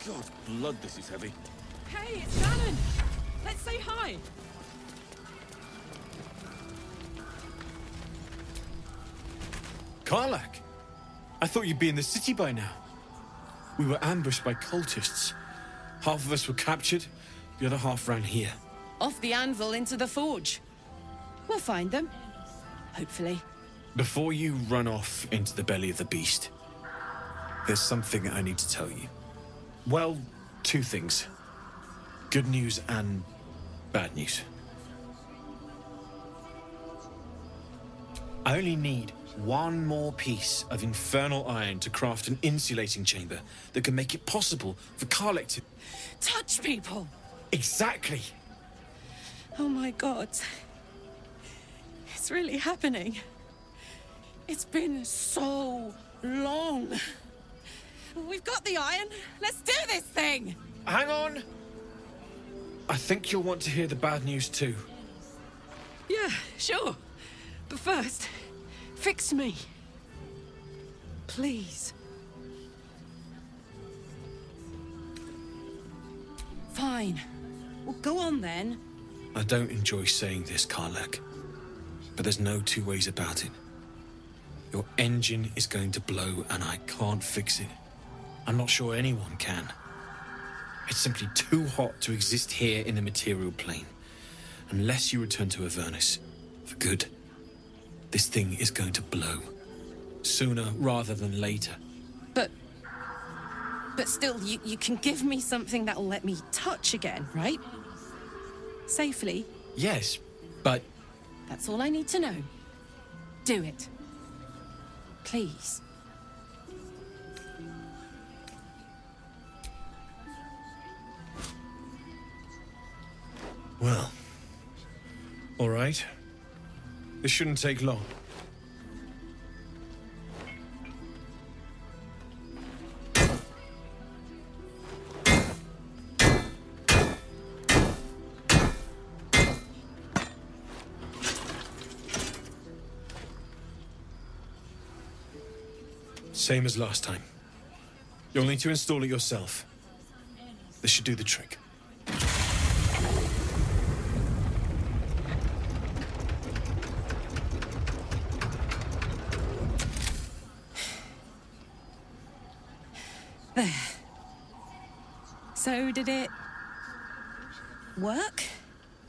God, blood, this is heavy. Hey, it's Shannon! Let's say hi! Karlak! I thought you'd be in the city by now. We were ambushed by cultists. Half of us were captured, the other half ran here. Off the anvil into the forge. We'll find them. Hopefully. Before you run off into the belly of the beast, there's something I need to tell you. Well, two things. Good news and bad news. I only need one more piece of infernal iron to craft an insulating chamber that can make it possible for Karlak to... Touch people! Exactly! Oh my god. It's really happening. It's been so long. We've got the iron. Let's do this thing! Hang on! I think you'll want to hear the bad news too. Yeah, sure. But first, fix me. Please. Fine. Well, go on then. I don't enjoy saying this, Karlak, but there's no two ways about it. Your engine is going to blow and I can't fix it. I'm not sure anyone can. It's simply too hot to exist here in the material plane. Unless you return to Avernus for good, this thing is going to blow. Sooner rather than later. But still, you can give me something that'll let me touch again, right? Safely. Yes, but... That's all I need to know. Do it. Please. Well... all right. This shouldn't take long. Same as last time. You'll need to install it yourself. This should do the trick. There. So, did it... work?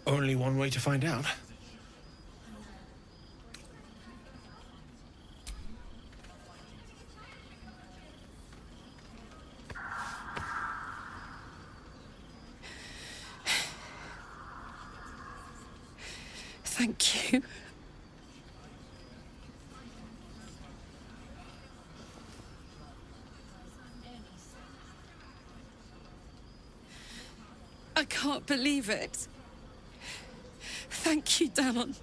Only one way to find out. Thank you. I can't believe it. Thank you, Dammon.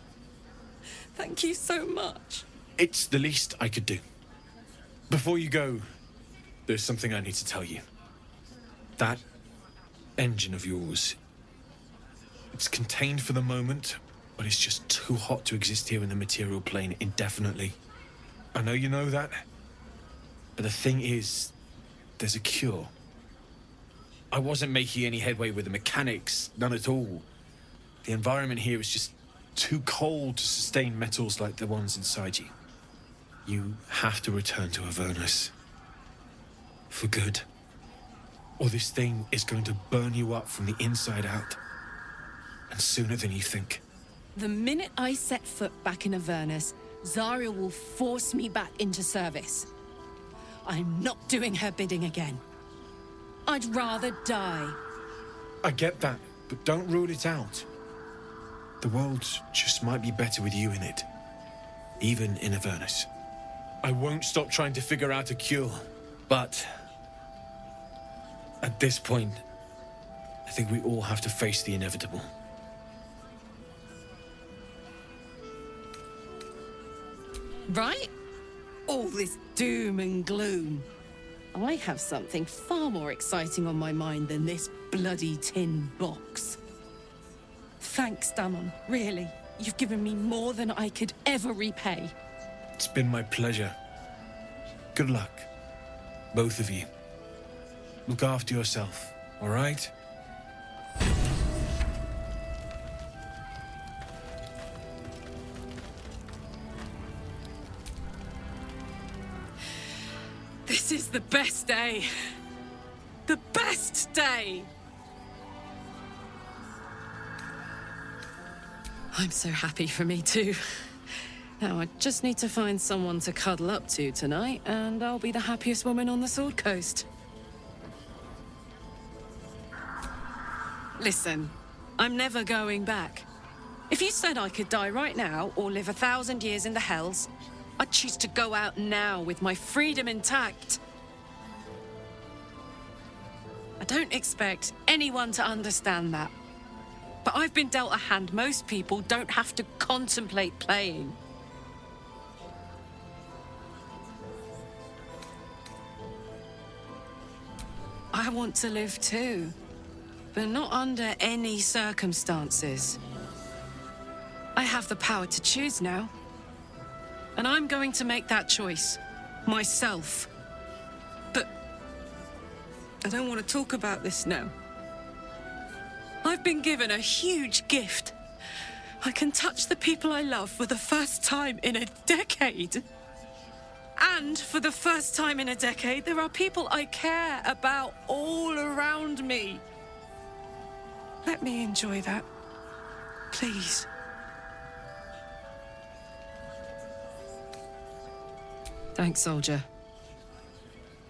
Thank you so much. It's the least I could do. Before you go, there's something I need to tell you. That engine of yours, it's contained for the moment, but it's just too hot to exist here in the material plane indefinitely. I know you know that, but the thing is, there's a cure. I wasn't making any headway with the mechanics, none at all. The environment here is just too cold to sustain metals like the ones inside you. You have to return to Avernus. For good. Or this thing is going to burn you up from the inside out. And sooner than you think. The minute I set foot back in Avernus, Zarya will force me back into service. I'm not doing her bidding again. I'd rather die. I get that, but don't rule it out. The world just might be better with you in it. Even in Avernus. I won't stop trying to figure out a cure, but... at this point, I think we all have to face the inevitable. Right? All this doom and gloom. I have something far more exciting on my mind than this bloody tin box. Thanks, Dammon. Really. You've given me more than I could ever repay. It's been my pleasure. Good luck, both of you. Look after yourself, all right? This is the best day. The best day! I'm so happy for me too. Now I just need to find someone to cuddle up to tonight, and I'll be the happiest woman on the Sword Coast. Listen, I'm never going back. If you said I could die right now, or live 1,000 years in the Hells, I'd choose to go out now with my freedom intact. I don't expect anyone to understand that. But I've been dealt a hand most people don't have to contemplate playing. I want to live too, but not under any circumstances. I have the power to choose now. And I'm going to make that choice. Myself. But I don't want to talk about this now. I've been given a huge gift. I can touch the people I love for the first time in a decade. And for the first time in a decade, there are people I care about all around me. Let me enjoy that. Please. Thanks, soldier.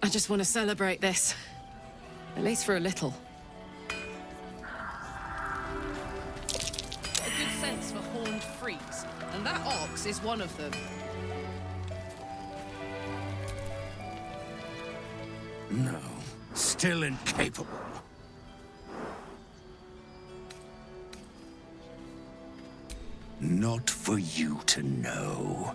I just want to celebrate this. At least for a little. A good sense for horned freaks, and that ox is one of them. No, still incapable. Not for you to know.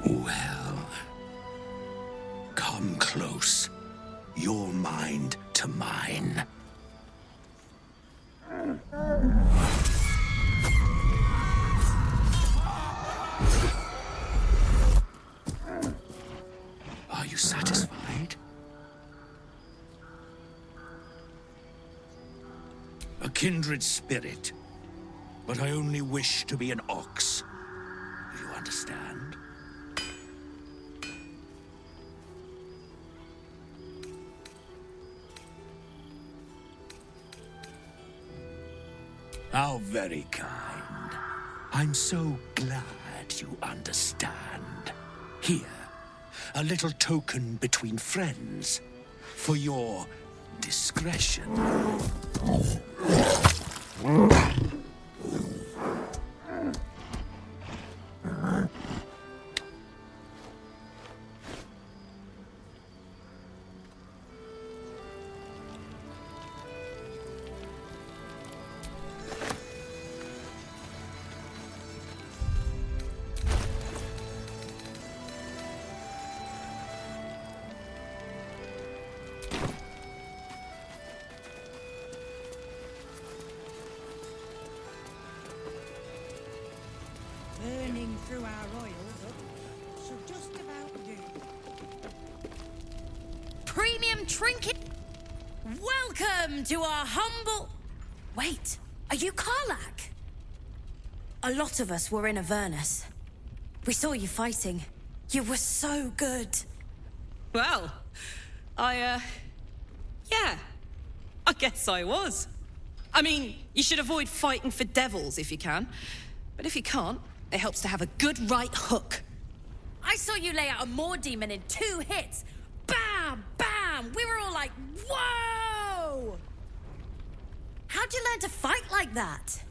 Well, come close. Your mind to mine. Are you satisfied? A kindred spirit, but I only wish to be an ox. Do you understand? How very kind. I'm so glad you understand. Here, a little token between friends for your discretion. Burning through our oils up, so just about do. Premium trinket. Welcome to our humble... Wait, are you Karlach? A lot of us were in Avernus. We saw you fighting. You were so good. Well, yeah, I guess I was. I mean, you should avoid fighting for devils if you can. But if you can't, it helps to have a good right hook. I saw you lay out a Moor demon in 2 hits. Bam! Bam! We were all like, whoa! How'd you learn to fight like that?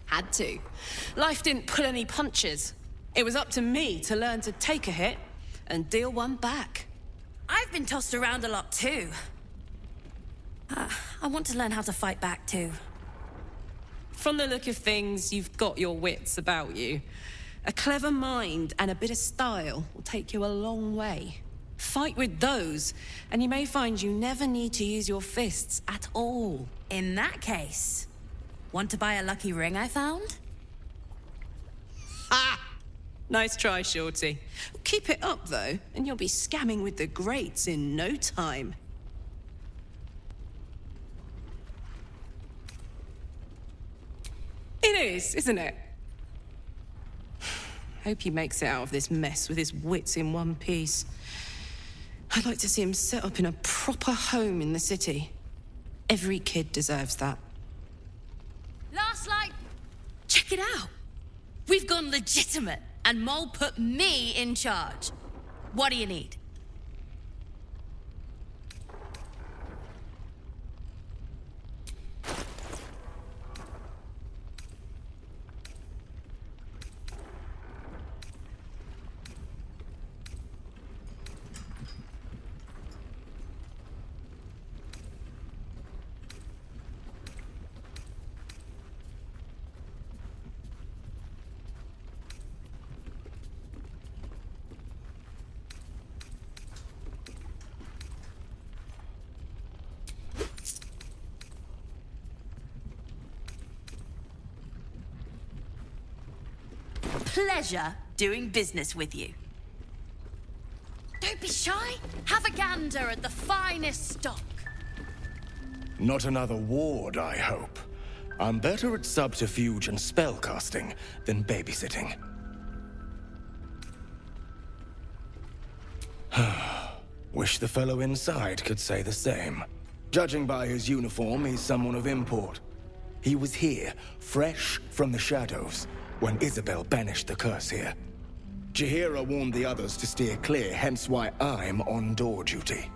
Had to. Life didn't pull any punches. It was up to me to learn to take a hit and deal one back. I've been tossed around a lot too. I want to learn how to fight back too. From the look of things, you've got your wits about you. A clever mind and a bit of style will take you a long way. Fight with those, and you may find you never need to use your fists at all. In that case, want to buy a lucky ring I found? Ha! Nice try, Shorty. Keep it up, though, and you'll be scamming with the greats in no time. It is, isn't it? Hope he makes it out of this mess with his wits in one piece. I'd like to see him set up in a proper home in the city. Every kid deserves that. Last light! Check it out! We've gone legitimate, and Mole put me in charge. What do you need? Pleasure doing business with you. Don't be shy. Have a gander at the finest stock. Not another ward, I hope. I'm better at subterfuge and spellcasting than babysitting. Wish the fellow inside could say the same. Judging by his uniform, he's someone of import. He was here, fresh from the shadows, when Isabel banished the curse here. Jaheira warned the others to steer clear, hence why I'm on door duty.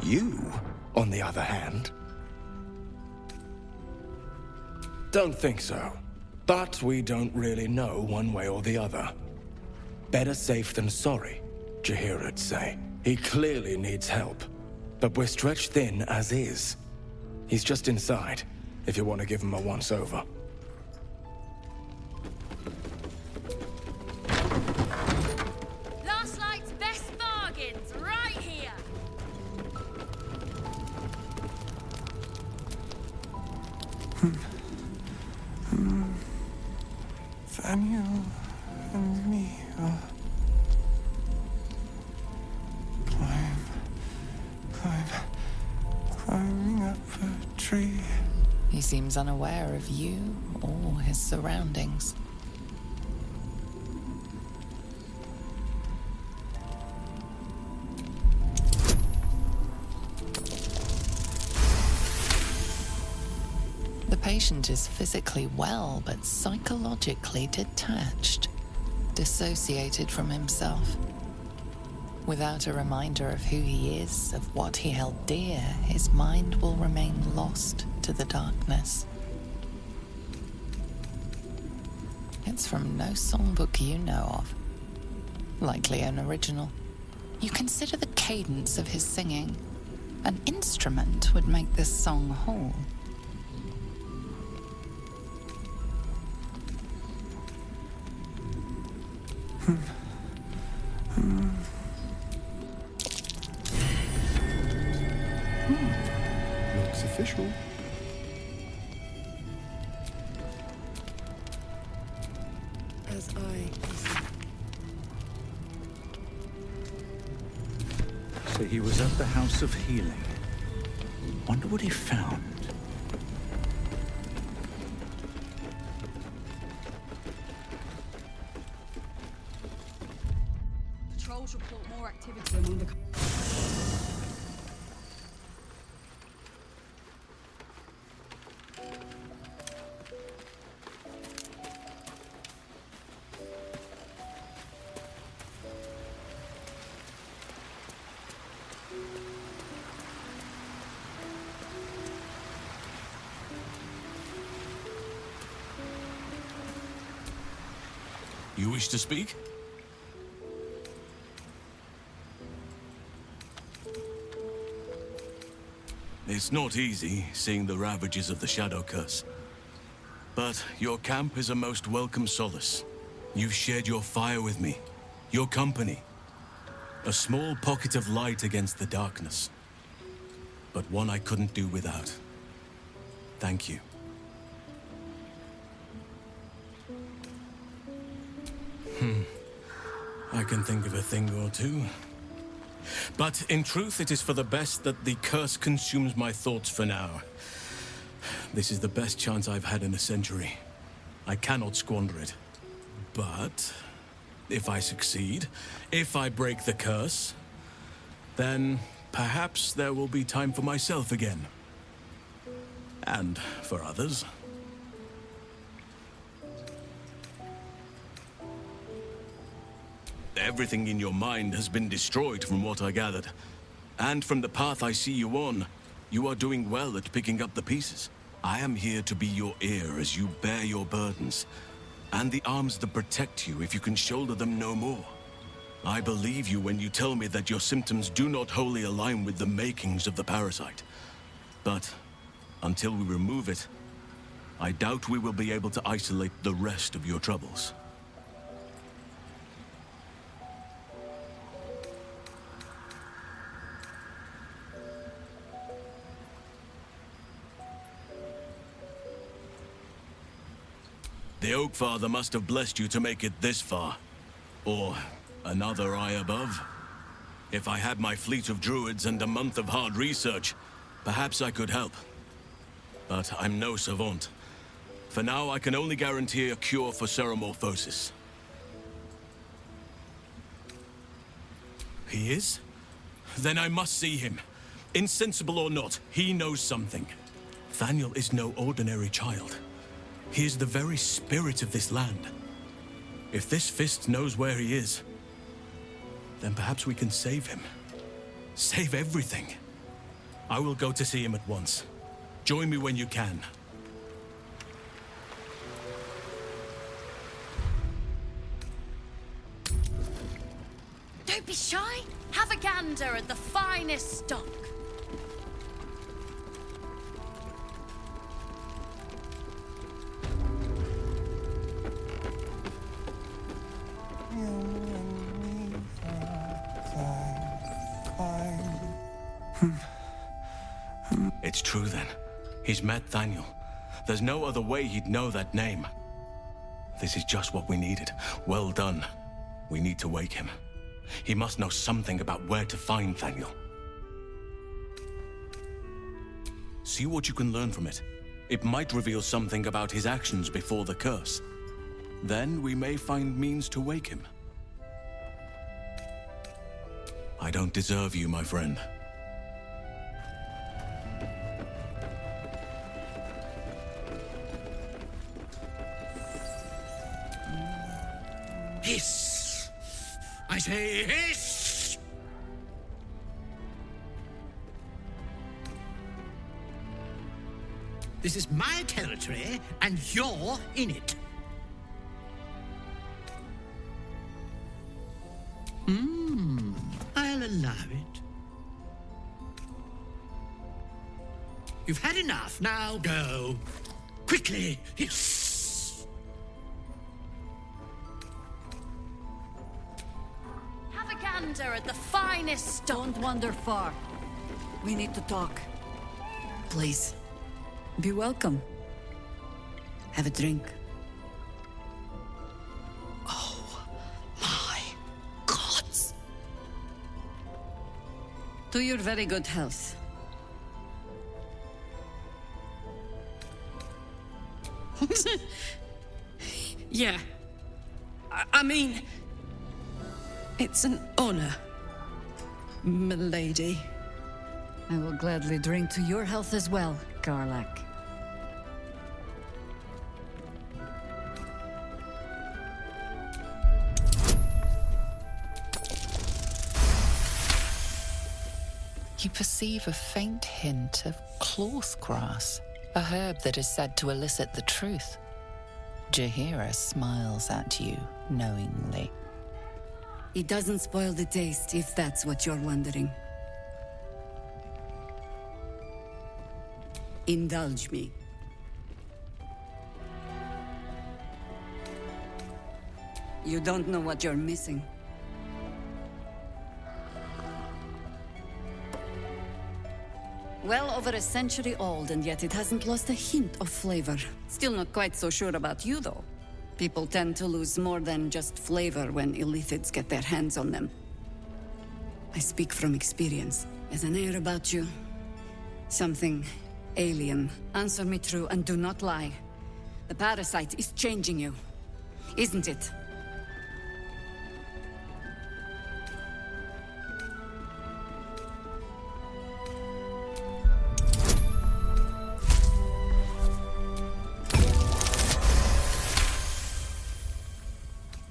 You, on the other hand... Don't think so. But we don't really know one way or the other. Better safe than sorry, Jaheira'd say. He clearly needs help. But we're stretched thin as is. He's just inside, if you want to give him a once-over. Last Light's best bargains, right here. Daniel and me are climbing up a tree. He seems unaware of you or his surroundings. The patient is physically well, but psychologically detached, dissociated from himself. Without a reminder of who he is, of what he held dear, his mind will remain lost to the darkness. It's from no songbook you know of. Likely an original. You consider the cadence of his singing. An instrument would make this song whole. Looks official. As I... So he was at the House of Healing. Wonder what he found. Patrols report more activity among the... You wish to speak? It's not easy, seeing the ravages of the Shadow Curse. But your camp is a most welcome solace. You've shared your fire with me, your company. A small pocket of light against the darkness. But one I couldn't do without. Thank you. I can think of a thing or two. But in truth, it is for the best that the curse consumes my thoughts for now. This is the best chance I've had in a century. I cannot squander it. But if I succeed, if I break the curse, then perhaps there will be time for myself again. And for others. Everything in your mind has been destroyed from what I gathered. And from the path I see you on, you are doing well at picking up the pieces. I am here to be your ear as you bear your burdens, and the arms that protect you if you can shoulder them no more. I believe you when you tell me that your symptoms do not wholly align with the makings of the parasite. But until we remove it, I doubt we will be able to isolate the rest of your troubles. The Oak Father must have blessed you to make it this far. Or another eye above. If I had my fleet of druids and a month of hard research, perhaps I could help. But I'm no savant. For now, I can only guarantee a cure for ceremorphosis. He is? Then I must see him. Insensible or not, he knows something. Thaniel is no ordinary child. He is the very spirit of this land. If this fist knows where he is, then perhaps we can save him. Save everything. I will go to see him at once. Join me when you can. Don't be shy. Have a gander at the finest stock. It's true then. He's met Thaniel. There's no other way he'd know that name. This is just what we needed. Well done. We need to wake him. He must know something about where to find Thaniel. See what you can learn from it. It might reveal something about his actions before the curse. Then we may find means to wake him. I don't deserve you, my friend. Hiss! I say hiss! This is my territory, and you're in it. I'll allow it. You've had enough, now go. Quickly, hiss! Have a gander at the finest stock. Don't wander far. We need to talk. Please. Be welcome. Have a drink. Oh, my gods. To your very good health. Yeah. I mean, it's an honor, milady. I will gladly drink to your health as well, Garlac. You perceive a faint hint of cloth grass, a herb that is said to elicit the truth. Jaheira smiles at you knowingly. It doesn't spoil the taste, if that's what you're wondering. Indulge me. You don't know what you're missing. Well over a century old, and yet it hasn't lost a hint of flavor. Still not quite so sure about you, though. People tend to lose more than just flavor when illithids get their hands on them. I speak from experience. There's an air about you. Something alien. Answer me true and do not lie. The parasite is changing you, isn't it?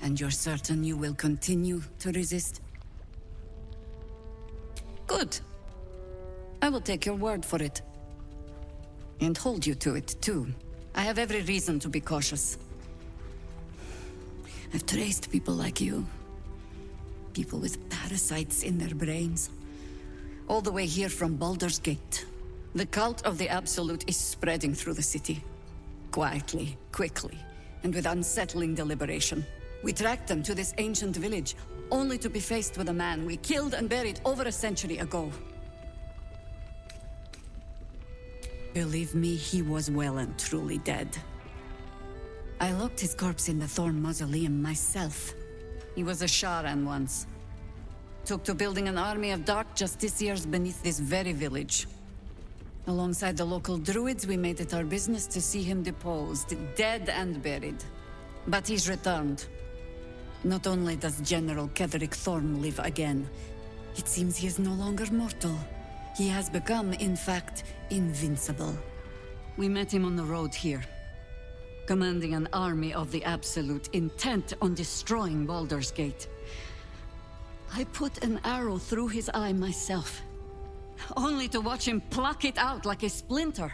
And you're certain you will continue to resist? Good. I will take your word for it. And hold you to it, too. I have every reason to be cautious. I've traced people like you. People with parasites in their brains. All the way here from Baldur's Gate. The cult of the Absolute is spreading through the city. Quietly, quickly, and with unsettling deliberation. We tracked them to this ancient village, only to be faced with a man we killed and buried over a century ago. Believe me, he was well and truly dead. I locked his corpse in the Thorn Mausoleum myself. He was a Sharan once. Took to building an army of dark justiciars beneath this very village. Alongside the local druids, we made it our business to see him deposed, dead and buried. But he's returned. Not only does General Ketheric Thorn live again, it seems he is no longer mortal. He has become, in fact, invincible. We met him on the road here, commanding an army of the Absolute, intent on destroying Baldur's Gate. I put an arrow through his eye myself, only to watch him pluck it out like a splinter.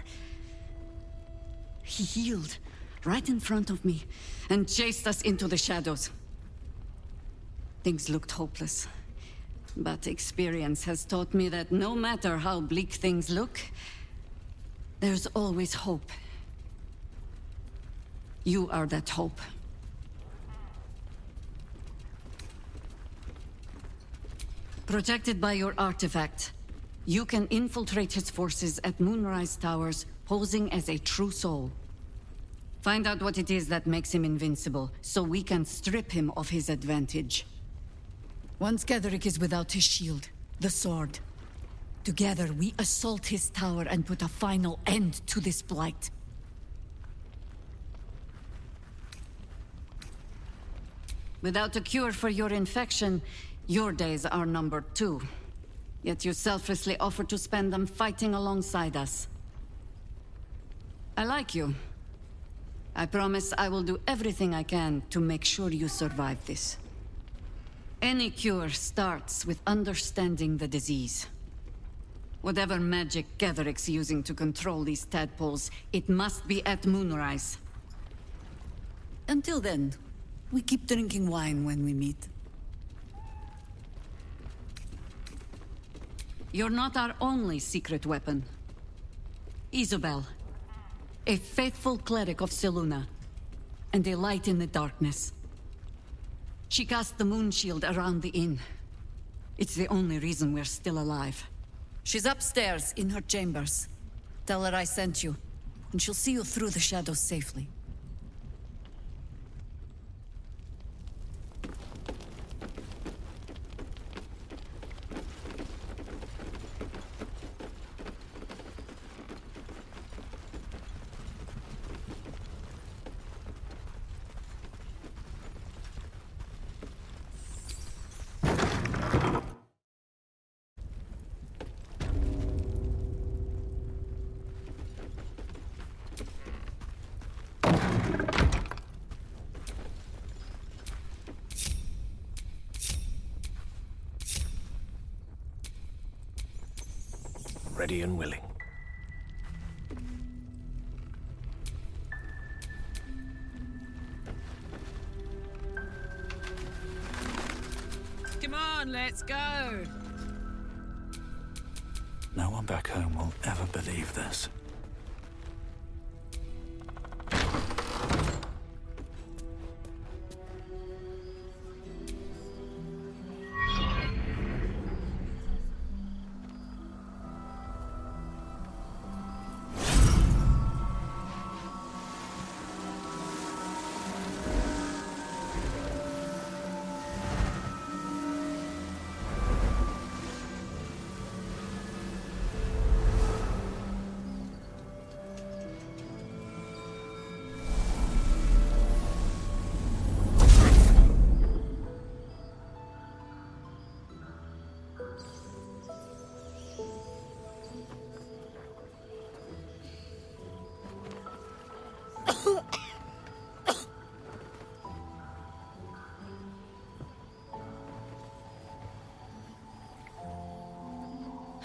He healed right in front of me and chased us into the shadows. Things looked hopeless, but experience has taught me that no matter how bleak things look, there's always hope. You are that hope. Protected by your artifact, you can infiltrate his forces at Moonrise Towers, posing as a true soul. Find out what it is that makes him invincible, so we can strip him of his advantage. Once Ketheric is without his shield, the sword, together we assault his tower and put a final end to this blight. Without a cure for your infection, your days are numbered too. Yet you selflessly offer to spend them fighting alongside us. I like you. I promise I will do everything I can to make sure you survive this. Any cure starts with understanding the disease. Whatever magic Ketheric's using to control these tadpoles, it must be at Moonrise. Until then, we keep drinking wine when we meet. You're not our only secret weapon. Isobel, a faithful cleric of Selûne, and a light in the darkness. She cast the moon shield around the inn. It's the only reason we're still alive. She's upstairs in her chambers. Tell her I sent you, and she'll see you through the shadows safely. Ready and willing. Come on, let's go. No one back home will ever believe this.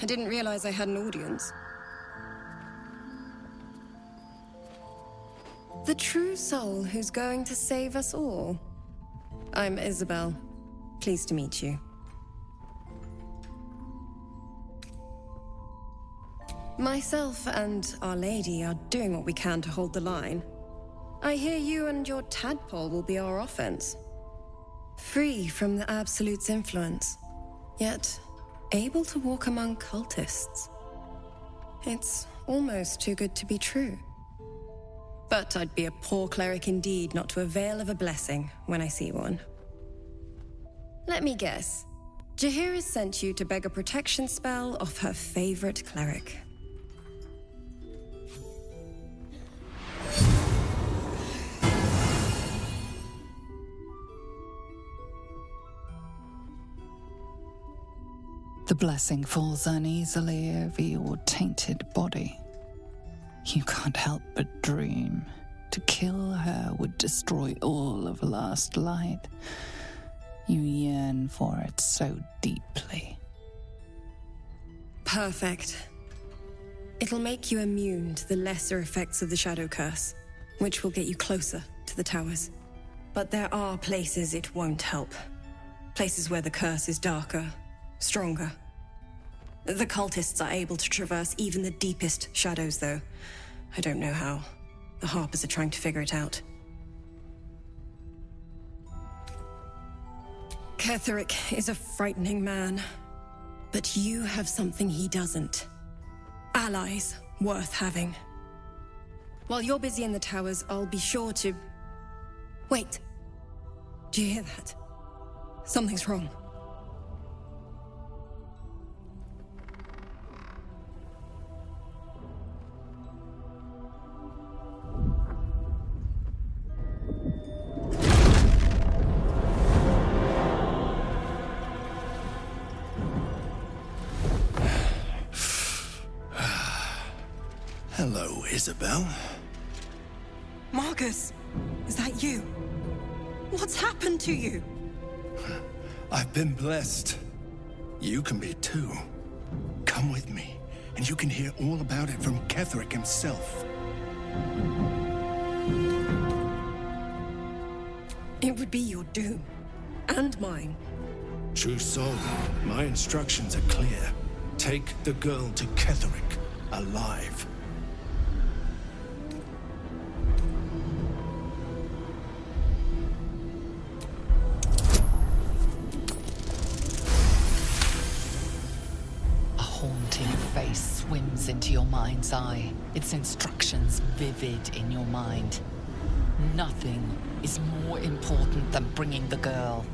I didn't realize I had an audience. The true soul who's going to save us all. I'm Isabel. Pleased to meet you. Myself and Our Lady are doing what we can to hold the line. I hear you and your tadpole will be our offense. Free from the Absolute's influence, yet able to walk among cultists. It's almost too good to be true. But I'd be a poor cleric indeed not to avail of a blessing when I see one. Let me guess. Jaheira's sent you to beg a protection spell off her favorite cleric. The blessing falls uneasily over your tainted body. You can't help but dream. To kill her would destroy all of last light. You yearn for it so deeply. Perfect. It'll make you immune to the lesser effects of the Shadow Curse, which will get you closer to the towers. But there are places it won't help. Places where the curse is darker, stronger. The cultists are able to traverse even the deepest shadows, though. I don't know how. The Harpers are trying to figure it out. Ketherick is a frightening man, but you have something he doesn't. Allies worth having. While you're busy in the towers, I'll be sure to... Wait. Do you hear that? Something's wrong. Hello, Isabel. Marcus, is that you? What's happened to you? I've been blessed. You can be too. Come with me, and you can hear all about it from Ketherick himself. It would be your doom. And mine. True soul, my instructions are clear. Take the girl to Ketherick, alive. Face swims into your mind's eye, its instructions vivid in your mind. Nothing is more important than bringing the girl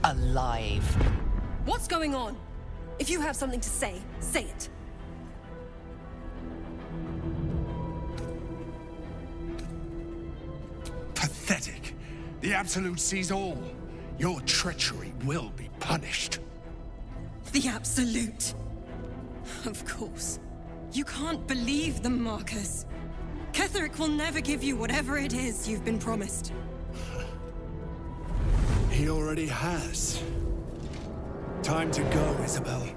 alive. What's going on? If you have something to say, say it. Pathetic. The Absolute sees all. Your treachery will be punished. The Absolute. Of course. You can't believe them, Marcus. Ketherick will never give you whatever it is you've been promised. He already has. Time to go, Isabel.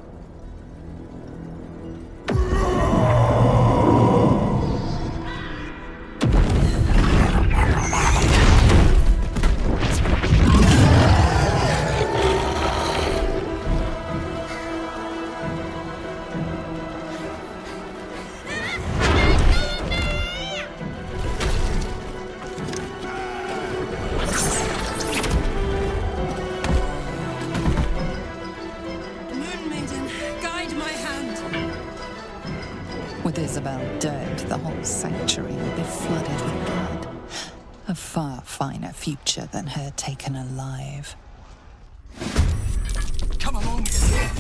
With Isabel dead, the whole sanctuary will be flooded with blood. A far finer future than her taken alive. Come along, Isabel.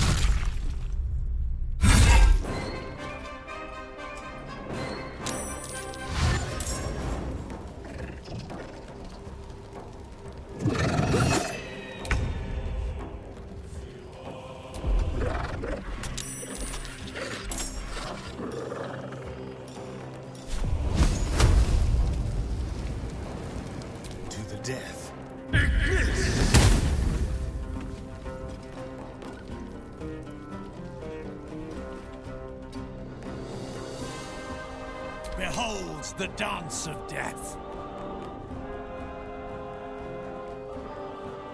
beholds the dance of death.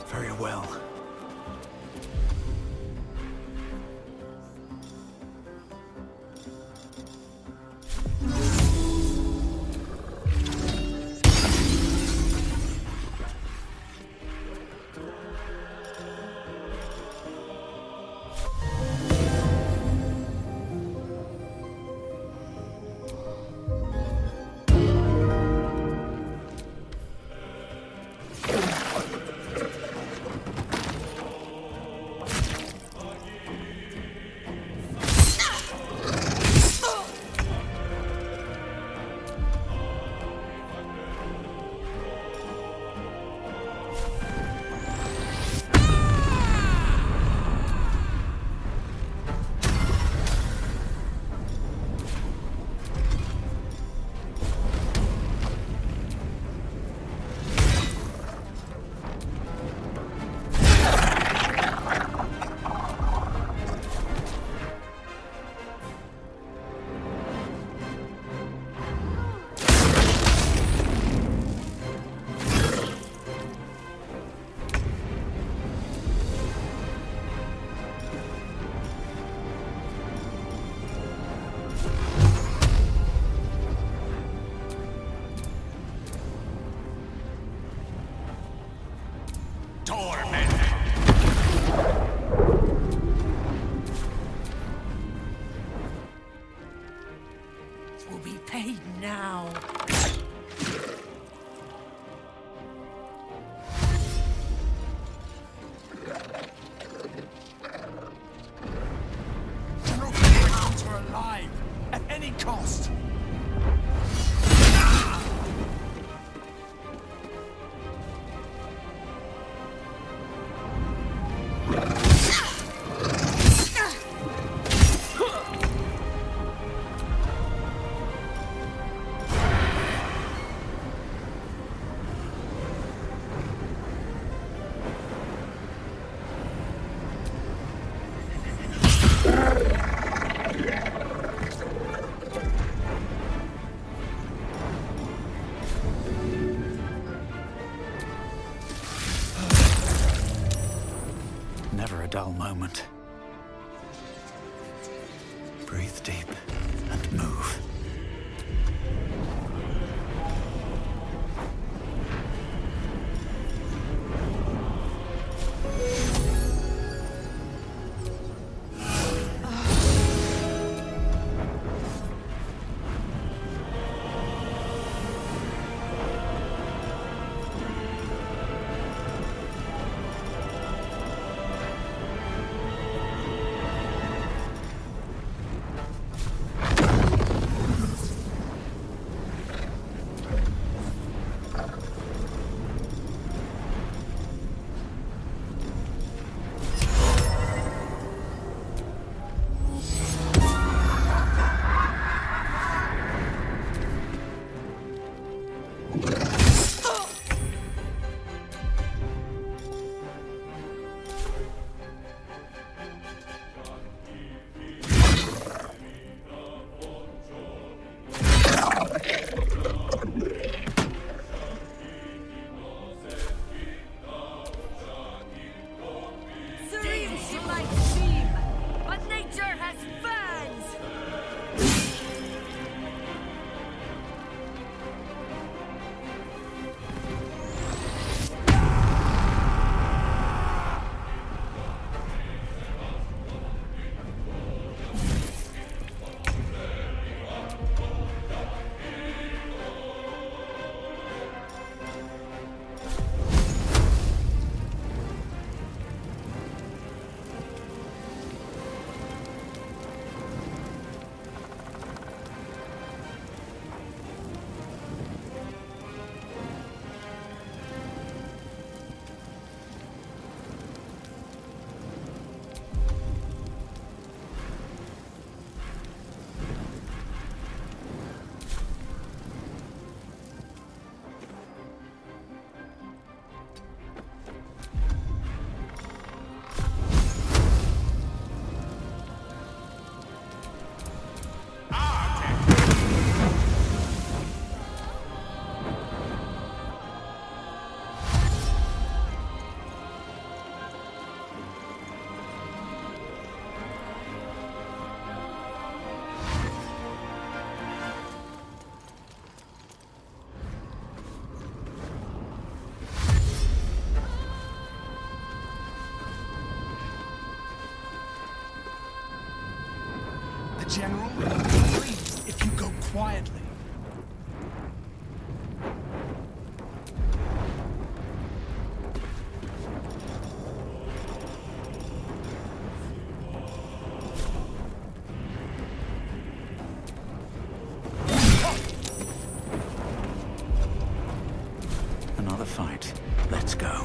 Very well. Will be paid now. Are alive at any cost. Never a dull moment. Breathe deep and move. General, please, if you go quietly. Another fight. Let's go.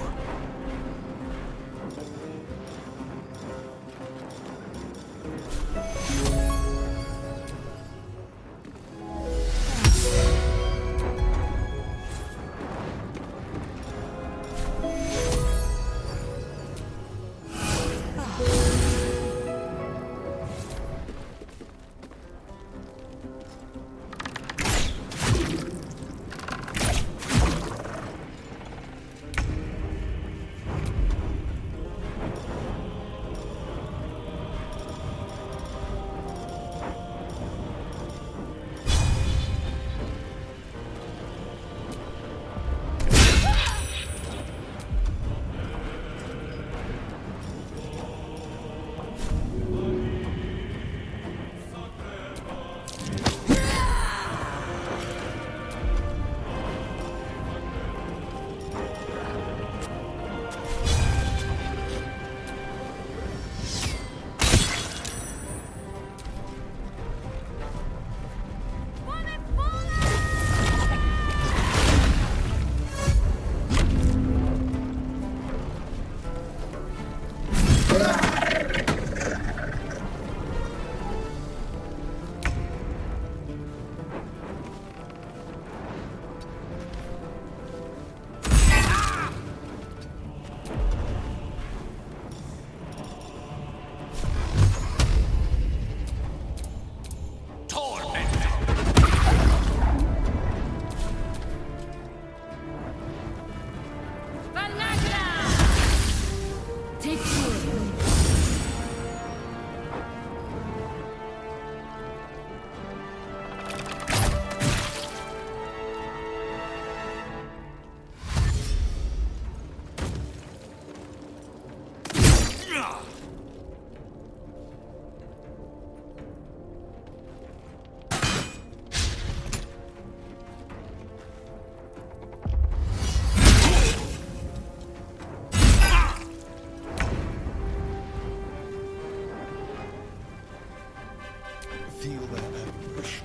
Feel that anguish.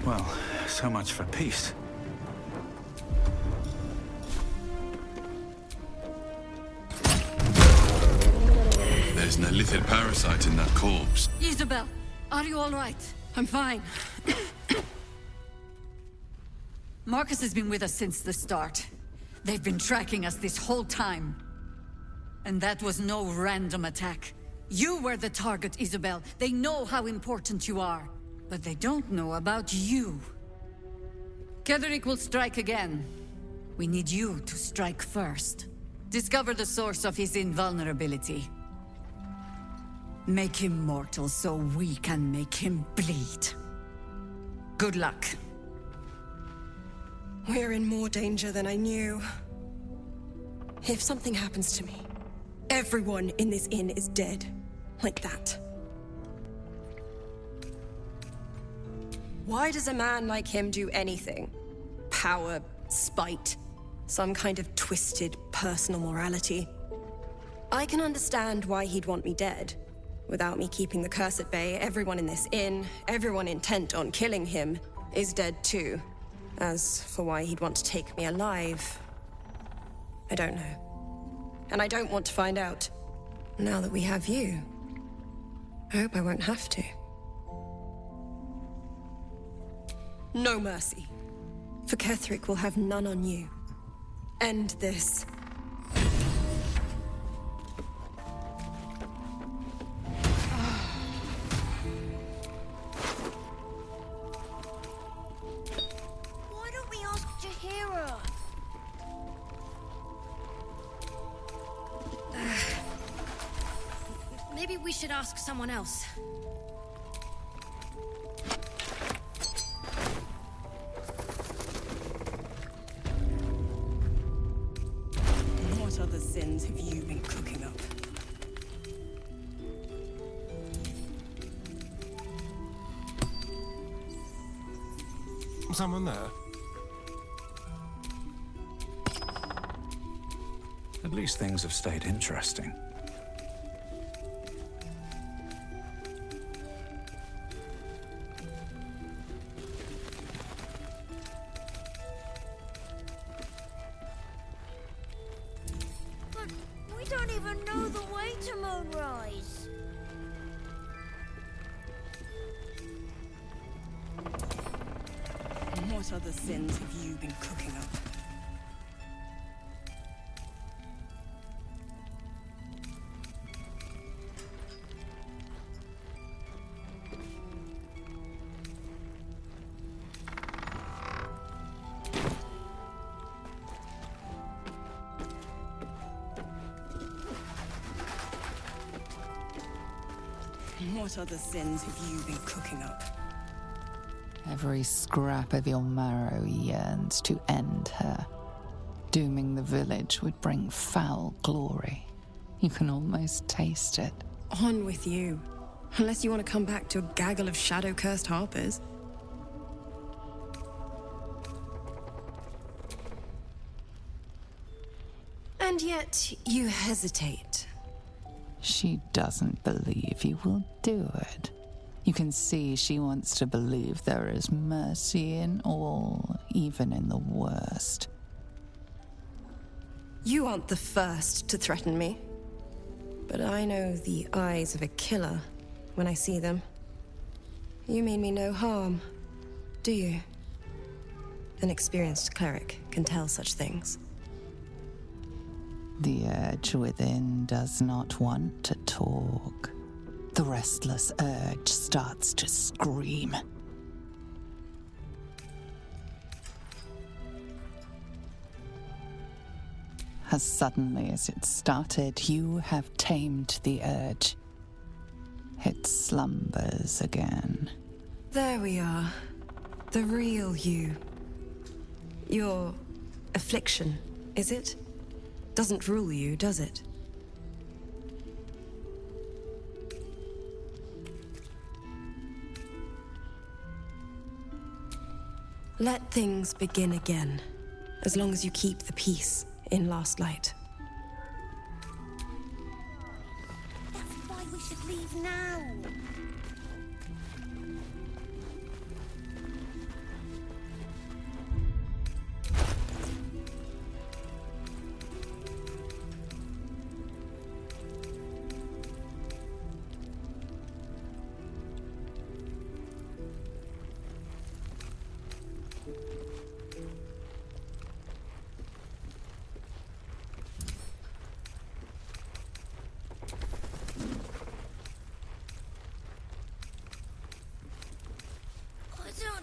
Well, so much for peace. There's an illithid parasite in that corpse. Isabel, are you all right? I'm fine. Marcus has been with us since the start. They've been tracking us this whole time. And that was no random attack. You were the target, Isabel. They know how important you are. But they don't know about you. Ketheric will strike again. We need you to strike first. Discover the source of his invulnerability. Make him mortal so we can make him bleed. Good luck. We're in more danger than I knew. If something happens to me, everyone in this inn is dead. Like that. Why does a man like him do anything? Power, spite, some kind of twisted personal morality. I can understand why he'd want me dead. Without me keeping the curse at bay, everyone in this inn, everyone intent on killing him, is dead too. As for why he'd want to take me alive, I don't know. And I don't want to find out. Now that we have you, I hope I won't have to. No mercy. For Ketheric will have none on you. End this. Why don't we ask Jahira? Maybe we should ask someone else. Someone there? At least things have stayed interesting. But we don't even know the way to Moonrise. What other sins have you been cooking up? What other sins have you been cooking up? Every scrap of your marrow yearns to end her. Dooming the village would bring foul glory. You can almost taste it. On with you. Unless you want to come back to a gaggle of shadow-cursed harpers. And yet, you hesitate. She doesn't believe you will do it. You can see she wants to believe there is mercy in all, even in the worst. You aren't the first to threaten me. But I know the eyes of a killer when I see them. You mean me no harm, do you? An experienced cleric can tell such things. The urge within does not want to talk. The restless urge starts to scream. As suddenly as it started, you have tamed the urge. It slumbers again. There we are. The real you. Your affliction, is it? Doesn't rule you, does it? Let things begin again, as long as you keep the peace in Last Light. That's why we should leave now.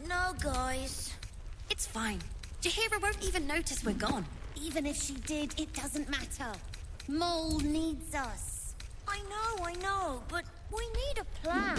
No, guys. It's fine. Jahira won't even notice we're gone. Even if she did, it doesn't matter. Mole needs us. I know, but we need a plan.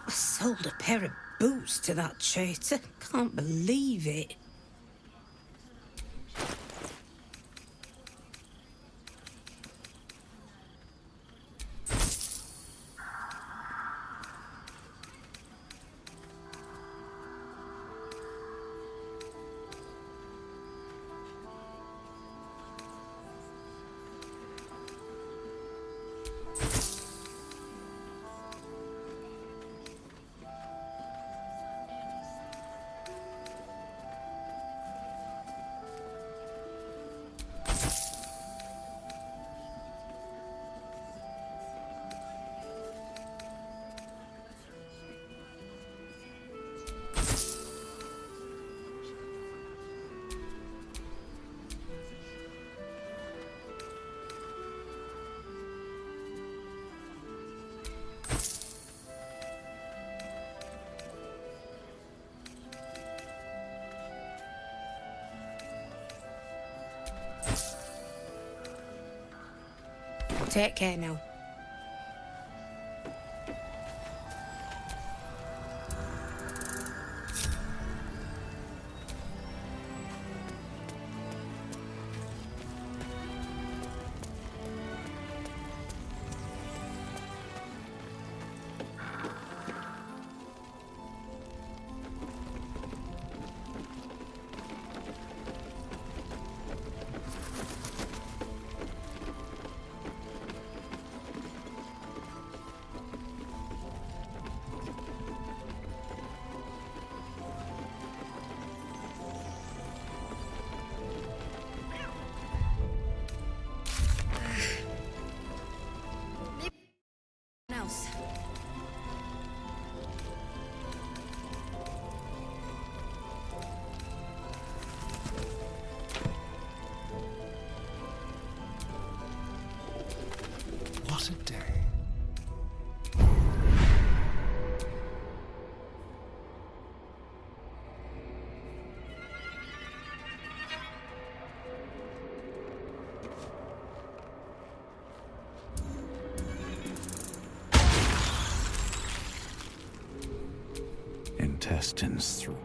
I sold a pair of boots to that traitor. Can't believe it. Take care now. Else. What a day. Intestines through.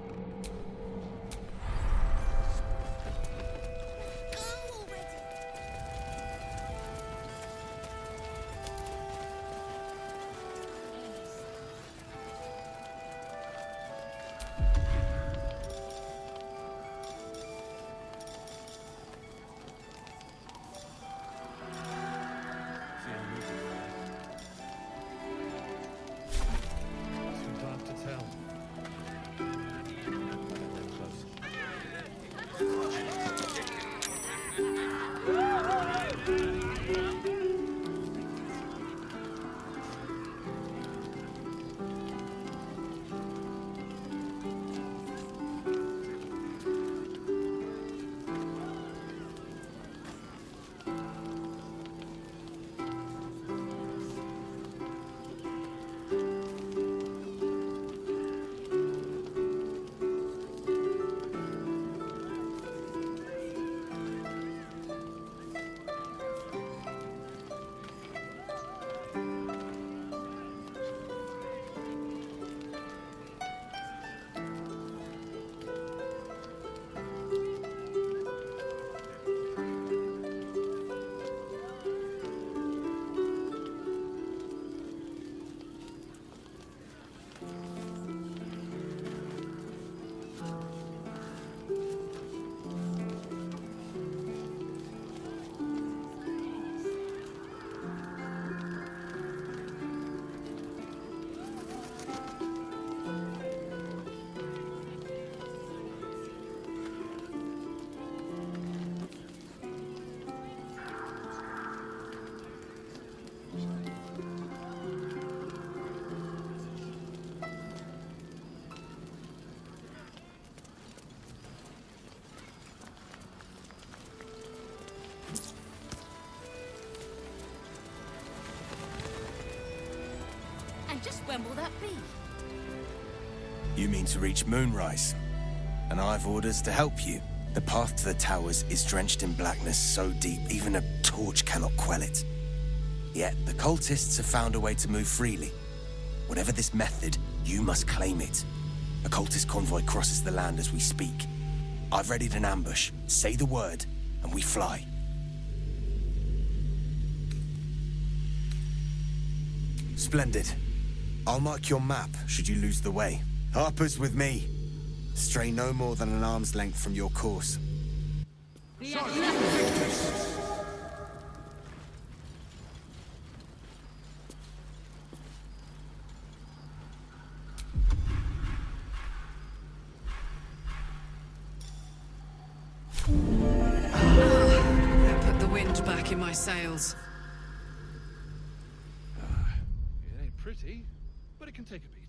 Just when will that be? You mean to reach Moonrise? And I've orders to help you. The path to the towers is drenched in blackness so deep, even a torch cannot quell it. Yet, the cultists have found a way to move freely. Whatever this method, you must claim it. A cultist convoy crosses the land as we speak. I've readied an ambush. Say the word, and we fly. Splendid. I'll mark your map should you lose the way. Harper's with me. Stray no more than an arm's length from your course. That put the wind back in my sails. It ain't pretty, but it can take a beat.